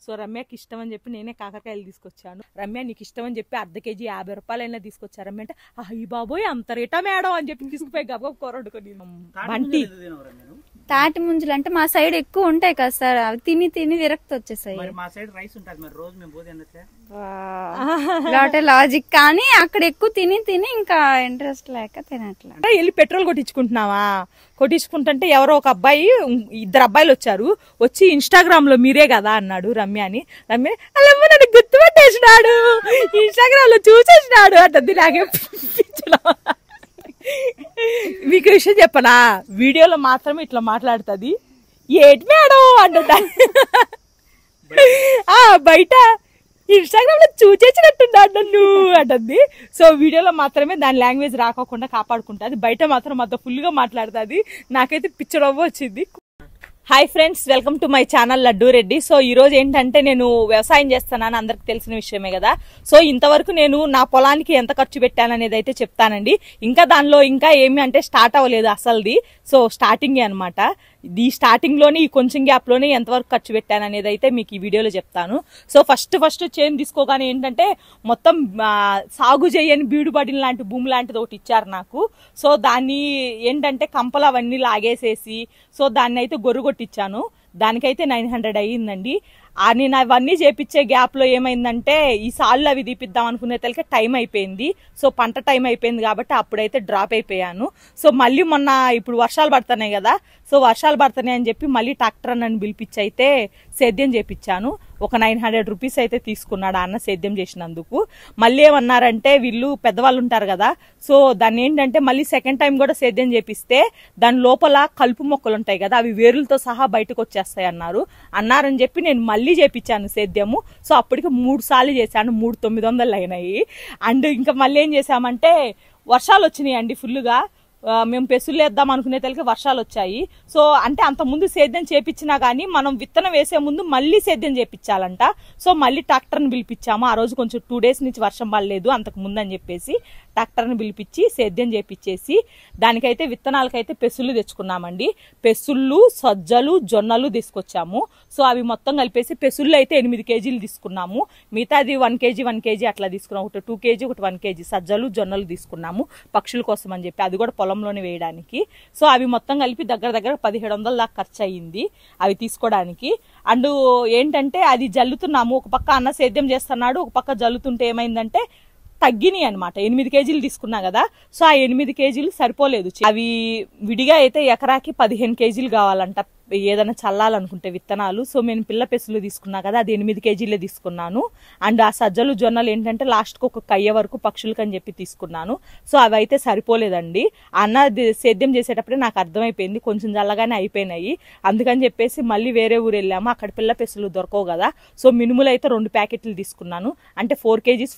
So రమ్యకి ఇష్టం అని చెప్పి నేనే కాకరకాయలు తీసుకొచ్చాను. రమ్య నీకు ఇష్టం అని చెప్పి అర్ధ కేజీ 50 రూపాయలైనా తీసుకొచ్చారు. రమ్య అంటే అయ్యి బాబోయ్ అంత రేటా మేడం అని చెప్పి తీసుకుపోయి గబగబ కూర వండుకొని. బంటి తాటి ముంజలు అంటే మా సైడ్ ఎక్కువ ఉంటాయి కదా సార్, అవి తిని తిని విరక్తి వచ్చేసాయి. లాజిక్ కానీ అక్కడ ఎక్కువ తిని తిని ఇంకా ఇంట్రెస్ట్ లేక తినట్లా. వెళ్ళి పెట్రోల్ కొట్టించుకుంటున్నావా? కొట్టించుకుంటుంటే ఎవరో ఒక అబ్బాయి, 2 అబ్బాయిలు వచ్చి ఇన్స్టాగ్రామ్ లో మీరే కదా అన్నాడు రమ్య అని. రమ్య అలా నన్ను గుర్తుపట్టేసినాడు, ఇన్స్టాగ్రామ్ లో చూసేసినాడు అంటుంది. నాకే మీకు విషయం చెప్పనా, వీడియోలో మాత్రమే ఇట్లా మాట్లాడుతుంది. ఏటి మేడం అంటుంటా, బయట ఇన్స్టాగ్రామ్ లో చూచేసినట్టున్నాడు నన్ను అంటుంది. సో వీడియోలో మాత్రమే దాని లాంగ్వేజ్ రాకోకుండా కాపాడుకుంటుంది, బయట మాత్రం అంత ఫుల్ గా మాట్లాడుతుంది. నాకైతే పిచ్చడవ్వ వచ్చింది. Hi friends, welcome to my channel Laddu Reddy. So ఈ రోజు ఏంటంటే నేను వ్యవసాయం చేస్తానని అందరికి తెలిసిన విషయమే కదా. సో ఇంతవరకు నేను నా పొలానికి ఎంత ఖర్చు పెట్టాననేది అయితే చెప్తానండి. ఇంకా దానిలో ఇంకా ఏమి అంటే స్టార్ట్ అవ్వలేదు అసలుది. సో స్టార్టింగ్ అనమాట. ఈ స్టార్టింగ్ లోని ఈ కొంచెం గ్యాప్ లోనే ఎంతవరకు ఖర్చు పెట్టాను అనేది అయితే మీకు ఈ వీడియోలో చెప్తాను. సో ఫస్ట్ చేను తీసుకోగానే ఏంటంటే మొత్తం సాగు చేయని బీడుబడిన లాంటి భూమి లాంటిది ఒకటి ఇచ్చారు నాకు. సో దాన్ని ఏంటంటే కంపలు అవన్నీ లాగేసేసి సో దాన్ని అయితే గొర్రు కొట్టించాను. దానికైతే 900 అయ్యిందండి. నేను అవన్నీ చేపించే గ్యాప్ లో ఏమైందంటే ఈ సాళ్ళు అవి తీపిద్దాం అనుకునే తలకే టైం అయిపోయింది. సో పంట టైం అయిపోయింది కాబట్టి అప్పుడైతే డ్రాప్ అయిపోయాను. సో మళ్ళీ మొన్న ఇప్పుడు వర్షాలు పడుతున్నాయి కదా, సో వర్షాలు పడుతున్నాయి అని చెప్పి మళ్ళీ ట్రాక్టర్ నన్ను పిలిపించి అయితే సేద్యం చేపించాను. ఒక 900 రూపీస్ అయితే తీసుకున్నాడు అన్న సేద్యం చేసినందుకు. మళ్ళీ ఏమన్నారంటే వీళ్ళు పెద్దవాళ్ళు ఉంటారు కదా, సో దాన్ని ఏంటంటే మళ్ళీ సెకండ్ టైం కూడా సేద్యం చేపిస్తే దాని లోపల కలుపు మొక్కలు ఉంటాయి కదా, అవి వేరులతో సహా బయటకు వచ్చేస్తాయి అన్నారని చెప్పి నేను మళ్ళీ చేపించాను సేద్యము. సో అప్పటికి 3 సార్లు చేశాను, 3,900 అయినాయి. అండ్ ఇంకా మళ్ళీ ఏం చేశామంటే వర్షాలు వచ్చినాయి అండి ఫుల్గా. మేము పెసులు వేద్దాం అనుకునే తలకి వర్షాలు వచ్చాయి. సో అంటే అంత ముందు సేద్యం చేపించినా గానీ మనం విత్తనం వేసే ముందు మళ్ళీ సేద్యం చేపించాలంట. సో మళ్ళీ ట్రాక్టర్ని పిలిపించాము. ఆ రోజు కొంచెం 2 డేస్ నుంచి వర్షం పడలేదు అంతకు ముందు అని చెప్పేసి ట్రాక్టర్ని పిలిపించి సేద్యం చేపించేసి దానికైతే విత్తనాలకైతే పెసులు తెచ్చుకున్నామండి. పెసుళ్ళు, సజ్జలు, జొన్నలు తీసుకొచ్చాము. సో అవి మొత్తం కలిపేసి పెసుళ్ళు అయితే 8 కేజీలు తీసుకున్నాము. మిగతాది 1 కేజీ అట్లా తీసుకున్నాము. ఒకటి 2 కేజీ, ఒకటి 1 కేజీ సజ్జలు, జొన్నలు తీసుకున్నాము పక్షుల కోసం అని చెప్పి, అది కూడా పొలంలోనే వేయడానికి. సో అవి మొత్తం కలిపి దగ్గర 1700 దాకా ఖర్చు అయ్యింది అవి తీసుకోవడానికి. అండ్ ఏంటంటే అది జల్లుతున్నాము, ఒక పక్క అన్న సేద్యం చేస్తున్నాడు, ఒక పక్క జల్లుతుంటే ఏమైందంటే తగ్గినాయి అనమాట. 8 కేజీలు తీసుకున్నా కదా, సో ఆ 8 కేజీలు సరిపోలేదు. అవి విడిగా అయితే ఎకరాకి 15 కేజీలు కావాలంట ఏదైనా చల్లాలనుకుంటే విత్తనాలు. సో నేను పిల్ల పెసులు తీసుకున్నా కదా, అది 8 కేజీలే తీసుకున్నాను. అండ్ ఆ సజ్జలు, జొన్నలు ఏంటంటే లాస్ట్కి ఒక కయ్య వరకు పక్షులకి అని చెప్పి తీసుకున్నాను. సో అవి అయితే సరిపోలేదండి. అన్న సేద్యం చేసేటప్పుడే నాకు అర్థమైపోయింది కొంచెం చల్లగానే అయిపోయినాయి. అందుకని చెప్పేసి మళ్ళీ వేరే ఊరు వెళ్ళాము, అక్కడ పిల్ల పెసులు దొరకవు కదా. సో మినుములు అయితే 2 ప్యాకెట్లు తీసుకున్నాను. అంటే 4 కేజీస్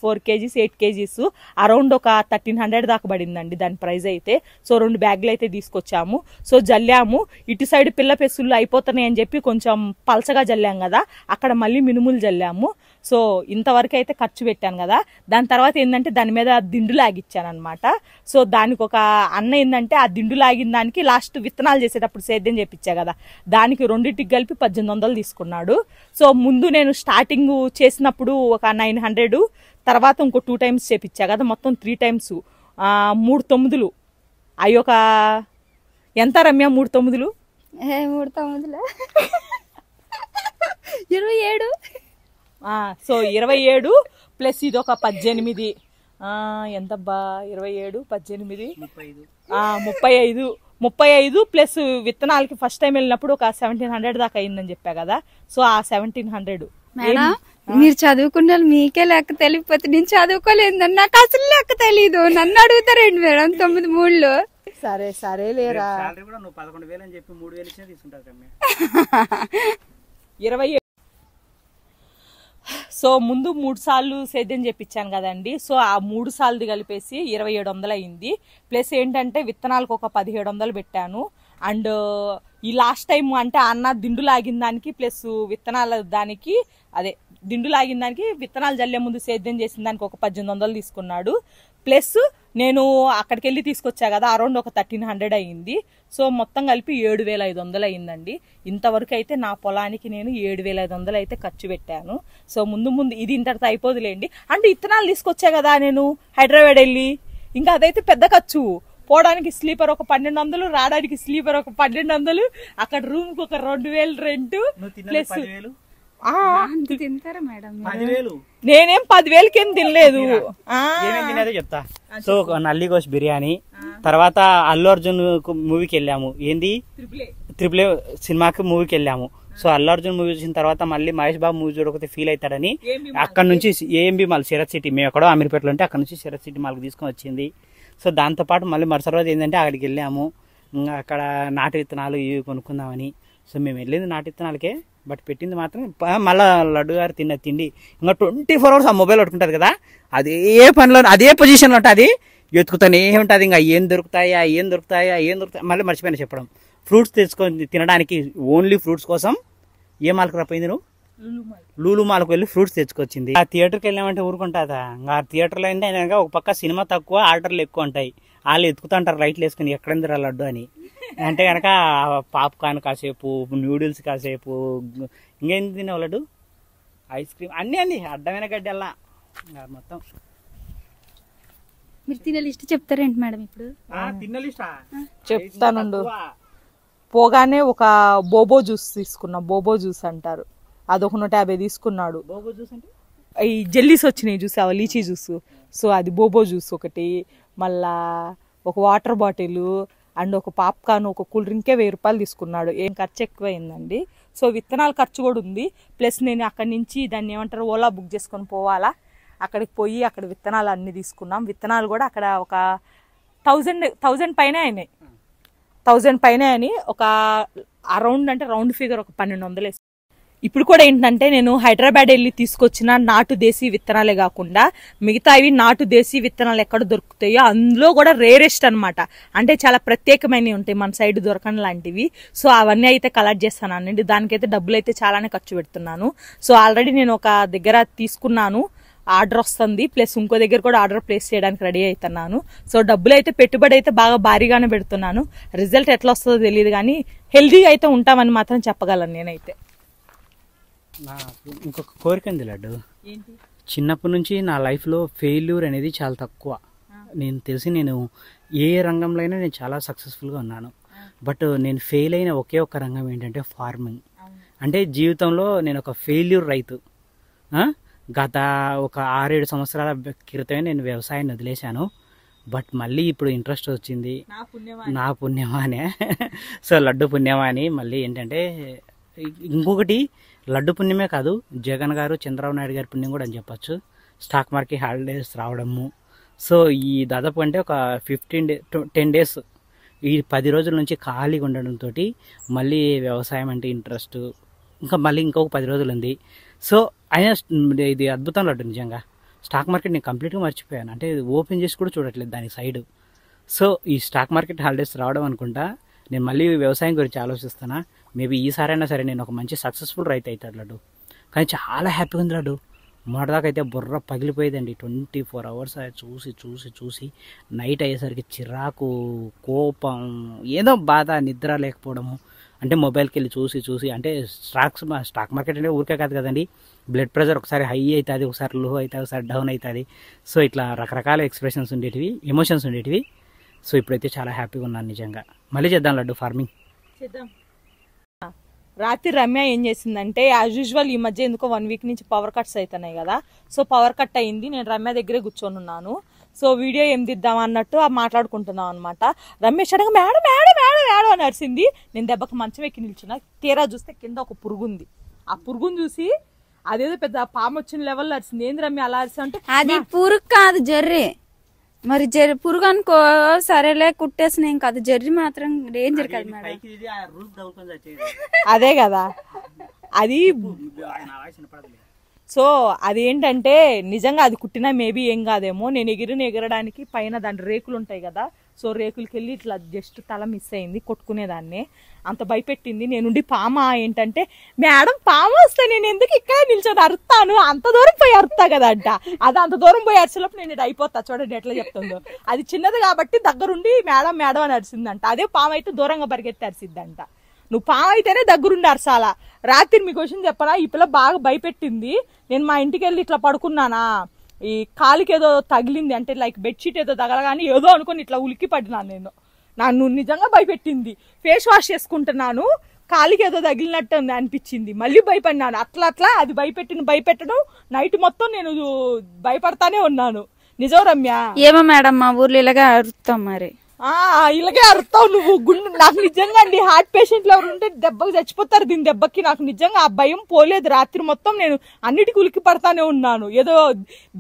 8 కేజీస్ అరౌండ్ ఒక 1300 దాకా పడిందండి దాని ప్రైస్ అయితే. సో 2 బ్యాగులు అయితే తీసుకొచ్చాము. సో జల్లాము. ఇటు సైడ్ పిల్ల పెసులు అయిపోతున్నాయి అని చెప్పి కొంచెం పలచగా జల్లాం కదా, అక్కడ మళ్ళీ మినుములు జల్లాము. సో ఇంతవరకు అయితే ఖర్చు పెట్టాను కదా. దాని తర్వాత ఏంటంటే దాని మీద దిండు లాగిచ్చాను అనమాట. సో దానికి ఒక అన్న ఏంటంటే ఆ దిండు లాగిన దానికి లాస్ట్ విత్తనాలు చేసేటప్పుడు సేద్యం చేపించా కదా, దానికి 2టికి కలిపి 1800 తీసుకున్నాడు. సో ముందు నేను స్టార్టింగ్ చేసినప్పుడు ఒక 900, తర్వాత ఇంకో 2 టైమ్స్ చేపించా కదా, మొత్తం 3 టైమ్స్ 3 9. అవి ఒక ఎంత రమ్య 3 9? 27. సో 27 ప్లస్ ఇది ఒక 18. ఎంతబ్బా 27 18 35 ప్లస్ విత్తనాలకి ఫస్ట్ టైం వెళ్ళినప్పుడు ఒక 1700 దాకా అయిందని చెప్పా కదా. సో ఆ 1700 మేడం మీరు చదువుకున్న మీకే లెక్క తెలియకపోతే నేను చదువుకోలేదు, నాకు అసలు లెక్క తెలీదు. నన్ను అడుగుతారండి మేడం 9 3లో. సరే లేరా 27. సో ముందు 3 సార్లు సేద్యం చేపించాను కదండి. సో ఆ 3 సార్లు కలిపేసి 2700 అయింది. ప్లస్ ఏంటంటే విత్తనాలకు ఒక 1700 పెట్టాను. అండ్ ఈ లాస్ట్ టైం అంటే అన్న దిండు లాగిన దానికి ప్లస్ విత్తనాల దానికి, అదే దిండు లాగిన దానికి విత్తనాలు జల్లే ముందు సేద్యం చేసిన దానికి ఒక 1800 తీసుకున్నాడు. ప్లస్ నేను అక్కడికి వెళ్ళి తీసుకొచ్చా కదా, అరౌండ్ ఒక 1300 అయ్యింది. సో మొత్తం కలిపి 7500 అయ్యిందండి. ఇంతవరకు అయితే నా పొలానికి నేను 7500 అయితే ఖర్చు పెట్టాను. సో ముందు ఇది ఇంతటితో అయిపోదులేండి. అంటే ఇత్తనాలు తీసుకొచ్చా కదా నేను హైదరాబాద్ వెళ్ళి, ఇంకా అదైతే పెద్ద ఖర్చు. పోవడానికి స్లీపర్ ఒక 1200, రావడానికి స్లీపర్ ఒక 1200, అక్కడ రూమ్ కి ఒక 2000 రెంట్ ప్లస్ తింటారా మేడం? నేనేం 10,000కి ఏం తినలేదు. తినేదో చెప్తా. సో నల్లిగోష్ బిర్యానీ, తర్వాత అల్లు అర్జున్ మూవీకి వెళ్ళాము. ఏంది ట్రిపుల్ ఏ సినిమాకి మూవీకి వెళ్ళాము. సో అల్లు అర్జున్ మూవీ చూసిన తర్వాత మళ్ళీ మహేష్ బాబు మూవీ చూడకపోతే ఫీల్ అవుతాడని అక్కడ నుంచి ఏఎంబి మాల్ శరత్ సిటీ, మేము ఎక్కడో అమీర్పేటలో ఉంటే అక్కడ నుంచి శరత్ సిటీ మాల్కి తీసుకొని వచ్చింది. సో దాంతోపాటు మళ్ళీ మరుసటి రోజు ఏంటంటే అక్కడికి వెళ్ళాము, అక్కడ నాటు విత్తనాలు ఇవి కొనుక్కుందామని. సో మేము వెళ్ళింది నాటు విత్తనాలకే, బట్ పెట్టింది మాత్రం మళ్ళీ లడ్డు గారు తిన్న తిండి. ఇంకా 24 hours ఆ మొబైల్ పట్టుకుంటుంది కదా, అదే పనిలో అదే పొజిషన్లో ఉంటుంది, ఎత్తుకుతానే ఉంటుంది. ఇంకా ఏం దొరుకుతాయా మళ్ళీ మర్చిపోయినా చెప్పడం. ఫ్రూట్స్ తెచ్చుకొని తినడానికి ఓన్లీ ఫ్రూట్స్ కోసం ఏ మాల్కి రాపోయింది నువ్వు? లూలు మాల్కి వెళ్ళి ఫ్రూట్స్ తెచ్చుకొచ్చింది. ఆ థియేటర్కి వెళ్ళామంటే ఊరుకుంటుందా? ఆ థియేటర్లో ఏంటంటే ఒక పక్క సినిమా తక్కువ, ఆర్డర్లు ఎక్కువ ఉంటాయి. వాళ్ళు ఎత్తుకుతుంటారు లైట్లు వేసుకుని ఎక్కడెందుకు లడ్డు అని. అంటే కనుక పాప్కార్న్ కాసేపు, న్యూడిల్స్ కాసేపు, ఇంకేం తిన్నావు లడ్డు, ఐస్ క్రీమ్ అన్నీ అడ్డమైన గడ్డి అలా మొత్తం. మీరు తినే లిస్ట్ చెప్తారేంటి మేడం? ఇప్పుడు తిన్న లిస్టా చెప్తానుండు. పోగానే ఒక బోబో జ్యూస్ తీసుకున్నా, బోబో జ్యూస్ అంటారు, అదొక 150 తీసుకున్నాడు. బోబో జ్యూస్ అంటే ఈ జెల్లీస్ వచ్చినాయి చూసావా, లీచీ జ్యూస్. సో అది బోబో జ్యూస్ ఒకటి, మళ్ళా ఒక వాటర్ బాటిల్ అండ్ ఒక పాప్కార్న్, ఒక కూల్ డ్రింకే 1000 రూపాయలు తీసుకున్నాడు. ఏం ఖర్చు ఎక్కువైందండి. సో విత్తనాల ఖర్చు కూడా ఉంది. ప్లస్ నేను అక్కడి నుంచి దాన్ని ఏమంటారు ఓలా బుక్ చేసుకొని పోవాలా, అక్కడికి పోయి అక్కడ విత్తనాలు అన్ని తీసుకున్నాం. విత్తనాలు కూడా అక్కడ ఒక 1000 పైన అయినాయి, 1000 పైన అని ఒక అరౌండ్ అంటే రౌండ్ ఫిగర్ ఒక 1200. ఇప్పుడు కూడా ఏంటంటే నేను హైదరాబాద్ వెళ్ళి తీసుకొచ్చిన నాటు దేశీ విత్తనాలే కాకుండా మిగతావి నాటు దేశీ విత్తనాలు ఎక్కడ దొరుకుతాయో అందులో కూడా రేరెస్ట్ అనమాట, అంటే చాలా ప్రత్యేకమైనవి ఉంటాయి మన సైడ్ దొరకని లాంటివి. సో అవన్నీ అయితే కలెక్ట్ చేస్తానండి. దానికైతే డబ్బులు అయితే చాలానే ఖర్చు పెడుతున్నాను. సో ఆల్రెడీ నేను ఒక దగ్గర తీసుకున్నాను, ఆర్డర్ వస్తుంది, ప్లస్ ఇంకో దగ్గర కూడా ఆర్డర్ ప్లేస్ చేయడానికి రెడీ అవుతున్నాను. సో డబ్బులు అయితే పెట్టుబడి అయితే బాగా భారీగానే పెడుతున్నాను. రిజల్ట్ ఎట్లా వస్తుందో తెలియదు కానీ హెల్దీగా అయితే ఉంటామని మాత్రం చెప్పగలను నేనైతే. నాకు ఇంకొక కోరిక ఉంది లడ్డు. చిన్నప్పటి నుంచి నా లైఫ్లో ఫెయిల్యూర్ అనేది చాలా తక్కువ. నేను ఏ రంగంలో అయినా నేను చాలా సక్సెస్ఫుల్గా ఉన్నాను. బట్ నేను ఫెయిల్ అయిన ఒకే ఒక్క రంగం ఏంటంటే ఫార్మింగ్. అంటే జీవితంలో నేను ఒక ఫెయిల్యూర్ రైతు. గత ఒక 6-7 సంవత్సరాల క్రితమే నేను వ్యవసాయాన్ని వదిలేశాను. బట్ మళ్ళీ ఇప్పుడు ఇంట్రెస్ట్ వచ్చింది, నా పుణ్యమానే. సో లడ్డు పుణ్యమాని మళ్ళీ ఏంటంటే ఇంకొకటి లడ్డు పుణ్యమే కాదు, జగన్ గారు చంద్రబాబు నాయుడు గారి పుణ్యం కూడా అని చెప్పచ్చు. స్టాక్ మార్కెట్ హాలిడేస్ రావడము. సో ఈ దాదాపు అంటే ఒక 10 days ఈ 10 రోజుల నుంచి ఖాళీగా ఉండడంతో మళ్ళీ వ్యవసాయం అంటే ఇంట్రెస్ట్. ఇంకా మళ్ళీ ఇంకొక 10 రోజులు ఉంది. సో అయినా ఇది అద్భుతం లడ్డు నిజంగా. స్టాక్ మార్కెట్ నేను కంప్లీట్గా మర్చిపోయాను, అంటే ఓపెన్ చేసి కూడా చూడట్లేదు దాని సైడ్. సో ఈ స్టాక్ మార్కెట్ హాలిడేస్ రావడం అనుకుంటా నేను మళ్ళీ వ్యవసాయం గురించి ఆలోచిస్తున్నా. మేబీ ఈసారైనా సరే నేను ఒక మంచి సక్సెస్ఫుల్ రైతు అవుతాడు లడ్డు. కానీ చాలా హ్యాపీగా ఉంది లడ్డు. మొదటిదాకా అయితే బుర్ర పగిలిపోయేదండి. 24 hours చూసి చూసి చూసి నైట్ అయ్యేసరికి చిరాకు, కోపం, ఏదో బాధ, నిద్ర లేకపోవడము. అంటే మొబైల్కి వెళ్ళి చూసి చూసి అంటే స్టాక్ మార్కెట్ అంటే ఊరికే కాదు కదండి, బ్లడ్ ప్రెషర్ ఒకసారి హై అవుతుంది, ఒకసారి లో అవుతుంది, ఒకసారి డౌన్ అవుతుంది. సో ఇట్లా రకరకాల ఎక్స్ప్రెషన్స్ ఉండేటివి, ఎమోషన్స్ ఉండేటివి. సో ఇప్పుడైతే చాలా హ్యాపీగా ఉన్నాను నిజంగా. మళ్ళీ చేద్దాం లడ్డు ఫార్మింగ్ చేద్దాం. రాత్రి రమ్య ఏం చేసిందంటే యాజ్ యూజువల్ ఈ మధ్య ఎందుకో 1 week నుంచి పవర్ కట్స్ అవుతున్నాయి కదా. సో పవర్ కట్ అయింది, నేను రమ్య దగ్గరే కూర్చొని ఉన్నాను. సో వీడియో ఏం దిద్దాం అన్నట్టు మాట్లాడుకుంటున్నాం అనమాట. రమ్య సడన్గా మేడం మేడం మేడం మేడం అని అరిసింది. నేను దెబ్బకి మంచం ఎక్కి నిల్చున్నా. తీరా చూస్తే కింద ఒక పురుగు ఉంది. ఆ పురుగుని చూసి అదేదో పెద్ద పాము వచ్చిన లెవెల్లో అరిసింది. ఏంది రమ్య అలా అరిసా అంటే అది పురుగు కాదు జర్రి. మరి పురుగు అనుకో సరేలే కుట్టేసిన కాదు, జర్రి మాత్రం డేంజర్ కదా మేడం. అదే కదా అది. సో అదేంటంటే నిజంగా అది కుట్టినా మేబీ ఏం కాదేమో. నేను ఎగరడానికి పైన దాని రేకులు ఉంటాయి కదా, సో రేకులకి వెళ్ళి ఇట్లా జస్ట్ తల మిస్ అయింది, కొట్టుకునేదాన్ని, అంత భయపెట్టింది. నేనుండి పామ ఏంటంటే మేడం పామ వస్తే నేను ఎందుకు ఇక్కడ నిల్చొని అరుతాను, అంత దూరం పోయి అరుతా కదా అంట. అది అంత దూరం పోయి అరిచేలోపు నేను అయిపోతా, చూడండి ఎట్లా చెప్తుందో. అది చిన్నది కాబట్టి దగ్గరుండి మేడం మేడం అని అరిసిందంట. అదే పామ అయితే దూరంగా పరిగెత్తి అరిసిద్దంట. నువ్వు పాము అయితేనే దగ్గరుండి అరసాలా. రాత్రి మీకు విషయం చెప్పనా, ఈ పిల్ల బాగా భయపెట్టింది. నేను మా ఇంటికి వెళ్ళి ఇట్లా పడుకున్నానా, ఈ కాలికి ఏదో తగిలింది, అంటే లైక్ బెడ్షీట్ ఏదో తగలగాని ఏదో అనుకుని ఇట్లా ఉలిక్కి పడినాను నేను. నన్ను నిజంగా భయపెట్టింది. ఫేస్ వాష్ చేసుకుంటున్నాను, కాలికి ఏదో తగిలినట్టు అనిపించింది, మళ్ళీ భయపడినాను. అట్లా అది భయపెట్టడం నైట్ మొత్తం నేను భయపడతానే ఉన్నాను. నిజం రమ్య. ఏమో మేడం మా ఊర్లో ఇలాగే అరుస్తాం మరి. ఇలాగే అరుతావు నువ్వు. గుండె నాకు నిజంగా అండి, హార్ట్ పేషెంట్లు ఎవరు ఉంటే దెబ్బకి చచ్చిపోతారు దీని దెబ్బకి. నాకు నిజంగా ఆ భయం పోలేదు. రాత్రి మొత్తం నేను అన్నిటికీ ఉలికి పడతానే ఉన్నాను, ఏదో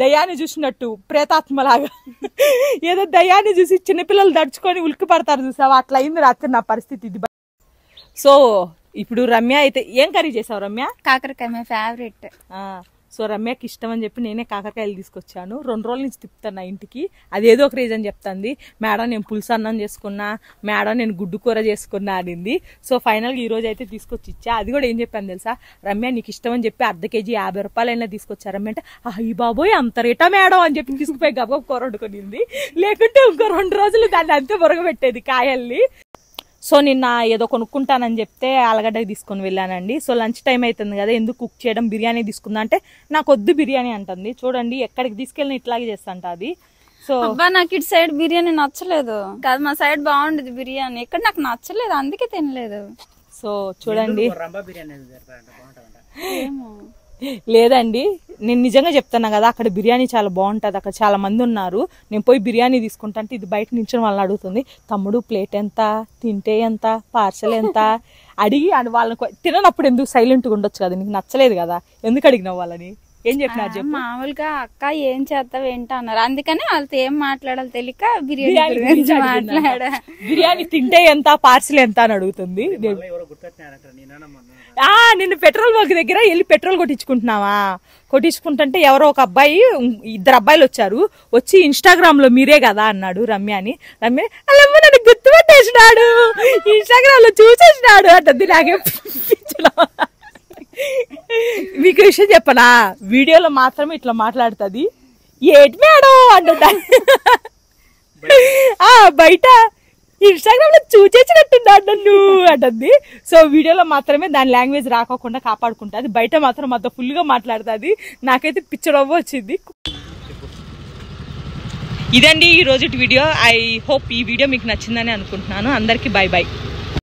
దయ్యాన్ని చూసినట్టు, ప్రేతాత్మలాగా. ఏదో దయ్యాన్ని చూసి చిన్నపిల్లలు దడుచుకొని ఉలికి పడతారు చూసావా, అట్లా అయింది రాత్రి నా పరిస్థితి. ఇది సో ఇప్పుడు రమ్య అయితే ఏం కర్రీ చేసావు రమ్య? కాకరకాయ మై ఫేవరెట్. సో రమ్యకి ఇష్టం అని చెప్పి నేనే కాకరకాయలు తీసుకొచ్చాను. 2 రోజుల నుంచి తిప్పుతాను ఇంటికి. అది ఏదో ఒక రీజన్ చెప్తుంది. మేడం నేను పులుసు అన్నం చేసుకున్నా, మేడం నేను గుడ్డు కూర చేసుకున్నా అనింది. సో ఫైనల్గా ఈ రోజు అయితే తీసుకొచ్చి ఇచ్చా. అది కూడా ఏం చెప్పాను తెలుసా, రమ్య నీకు ఇష్టం అని చెప్పి అర్ధ కేజీ 50 రూపాయలైనా తీసుకొచ్చా. రమ్య అంటే అయ్యి బాబోయ్ అంత రేటా మేడం అని చెప్పి తీసుకుపోయి గబగబ కూర వండుకునింది. లేకుంటే ఇంకో 2 రోజులు దాన్ని అంతే బొరగబెట్టేది కాయల్ని. సో నిన్న ఏదో కొనుక్కుంటానని చెప్తే ఆలుగడ్డకి తీసుకొని వెళ్ళానండి. సో లంచ్ టైం అవుతుంది కదా, ఎందుకు కుక్ చేయడం, బిర్యానీ తీసుకుందా అంటే నాకు వద్దు బిర్యానీ అంటుంది. చూడండి ఎక్కడికి తీసుకెళ్ళిన ఇట్లాగే చేస్తాంట అది. సో నాకు ఇటు సైడ్ బిర్యానీ నచ్చలేదు కాదు, మా సైడ్ బాగుండేది బిర్యానీ, ఇక్కడ నాకు నచ్చలేదు అందుకే తినలేదు. సో చూడండి లేదండి, నేను నిజంగా చెప్తున్నా కదా, అక్కడ బిర్యానీ చాలా బాగుంటుంది, అక్కడ చాలా మంది ఉన్నారు. నేను పోయి బిర్యానీ తీసుకుంటా అంటే ఇది బయట నుంచి వాళ్ళని అడుగుతుంది, తమ్ముడు ప్లేట్ ఎంత, తింటే ఎంత, పార్సల్ ఎంత అడిగి వాళ్ళని. తిననప్పుడు ఎందుకు సైలెంట్గా ఉండొచ్చు కదా, నీకు నచ్చలేదు కదా ఎందుకు అడిగినావు వాళ్ళని, ఏం చెప్పినారు చెప్పు? మామూలుగా అక్క ఏం చేస్తావు ఏంటో అన్నారు, అందుకని వాళ్ళతో ఏం మాట్లాడాలి తెలియక బిర్యానీ గురించి మాట్లాడా. బిర్యానీ తింటే ఎంత, పార్సల్ ఎంత అని అడుగుతుంది. నిన్ను పెట్రోల్ బంక్ దగ్గర వెళ్ళి పెట్రోల్ కొట్టించుకుంటుంటే ఎవరో ఒక అబ్బాయి, 2 అబ్బాయిలు వచ్చి ఇన్స్టాగ్రామ్ లో మీరే కదా అన్నాడు రమ్య అని. రమ్య అలా నన్ను గుర్తుపట్టేసినాడు, ఇన్స్టాగ్రామ్ లో చూసేసినాడు అంటుంది. నాకే మీకు విషయం చెప్పనా, వీడియోలో మాత్రమే ఇట్లా మాట్లాడుతుంది, ఏటి మేడం అంటుంటా. బయట ఇన్స్టాగ్రామ్ లో చూసేసినట్టున్నాడు నన్ను అంటుంది. సో వీడియోలో మాత్రమే దాని లాంగ్వేజ్ రాకోకుండా కాపాడుకుంటుంది, బయట మాత్రం అంత ఫుల్ గా మాట్లాడుతుంది. నాకైతే పిచ్చడవ్వ వచ్చింది. ఇదండి ఈ రోజు వీడియో. ఐ హోప్ ఈ వీడియో మీకు నచ్చిందని అనుకుంటున్నాను. అందరికీ బై బై.